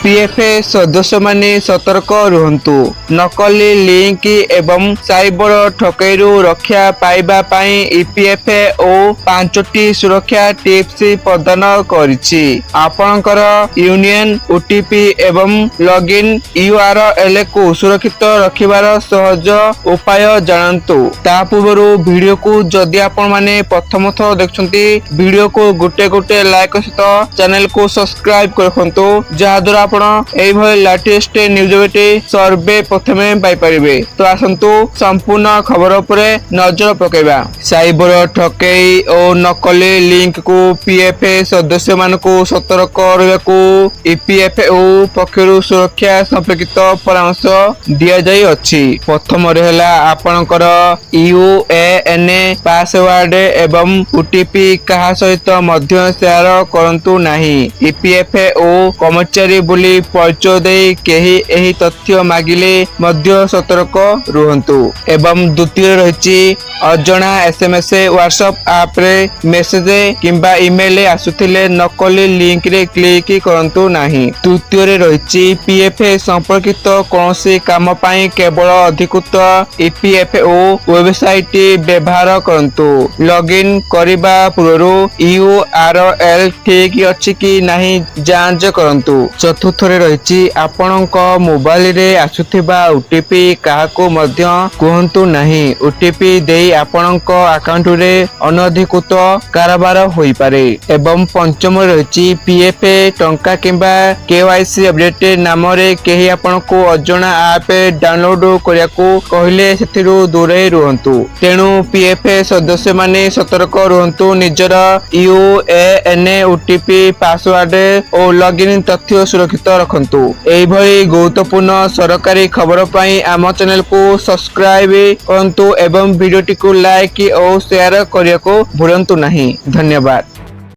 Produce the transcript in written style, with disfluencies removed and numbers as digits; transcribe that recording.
ईपीएफए सदस्य माने सतर्क रुहंतु। नकली लिंक एवं साइबर ठकैरु रक्षा पाइबा पाई ईपीएफए ओ 5टी सुरक्षा टिप्स प्रदान करिछि। आपणकर यूनियन ओटीपी एवं लॉगिन यूआरएल को सुरक्षित रखिबार सहज उपाय जानंतु। ता पूर्व वीडियो को जदि आपण माने प्रथम थर देखछंती वीडियो को गोटे गोटे लाइक सहित चैनल को सब्सक्राइब करखंतु, जहा द्वारा आपण एई भली लेटेस्ट न्यूज अपडेट सर्वे प्रथमे पाई परिबे। तो आसंतु संपूर्ण खबर उपरे नजर पकेबा। साइबर ठकेई और नकली लिंक को पीएफए सदस्य मानकु सतर्क रहबाकू ईपीएफओ पक्षरु सुरक्षा संपर्कित परामर्श दिया जाई अछि। प्रथम रहला आपणकर यूएएन पासवर्ड एवं ओटीपी कहा सहित मध्य शेयर करंतु नाही। ईपीएफओ कर्मचारी बोली परिचय दे केही एही तथ्य मागिले मध्य सतर्क रुहंतु। एवं द्वितीय रहिछि अजणा एसएमएस व्हाट्सएप ऐप रे मेसेज किंबा ईमेल आसुथिले नकली लिंक रे क्लिक करंतु नाही। तृतीय रे रहिछि पीएफए संपर्कित कोनोसी काम पाई केवल अधिकृत ईपीएफओ वेबसाइट व्यवहार करंतु। लॉगिन करिबा पूर्व यूआरएल ठीक अछि कि नाही जांच करंतु। चतुर्थ रे रहिछि आपणक मोबाइल रे आसुथिबा ओटीपी काहाको मध्य कहंतु नाही। ओटीपी देई आपणक अकाउंट रे अनधिकृत कारोबार होई पारे। एवं पंचम रहिछि पीएफए टंका किंबा केवाईसी अपडेट नाम रे केही आपणको अजणा ऐप डाउनलोड करियाको कहिले सेथिरु दूरे रुहंतु। तेणु पीएफए सदस्य माने सतर्क रुहंतु। निजर यूएएन ओटीपी पासवर्ड और लॉगिन तथ्य सुरक्षित रखंतु। एही भली गुरुत्वपूर्ण सरकारी खबर पाई आम चैनल को सब्सक्राइब करंतु एवं वीडियोटी को लाइक और शेयर करिया को भूलंतु नहीं। धन्यवाद।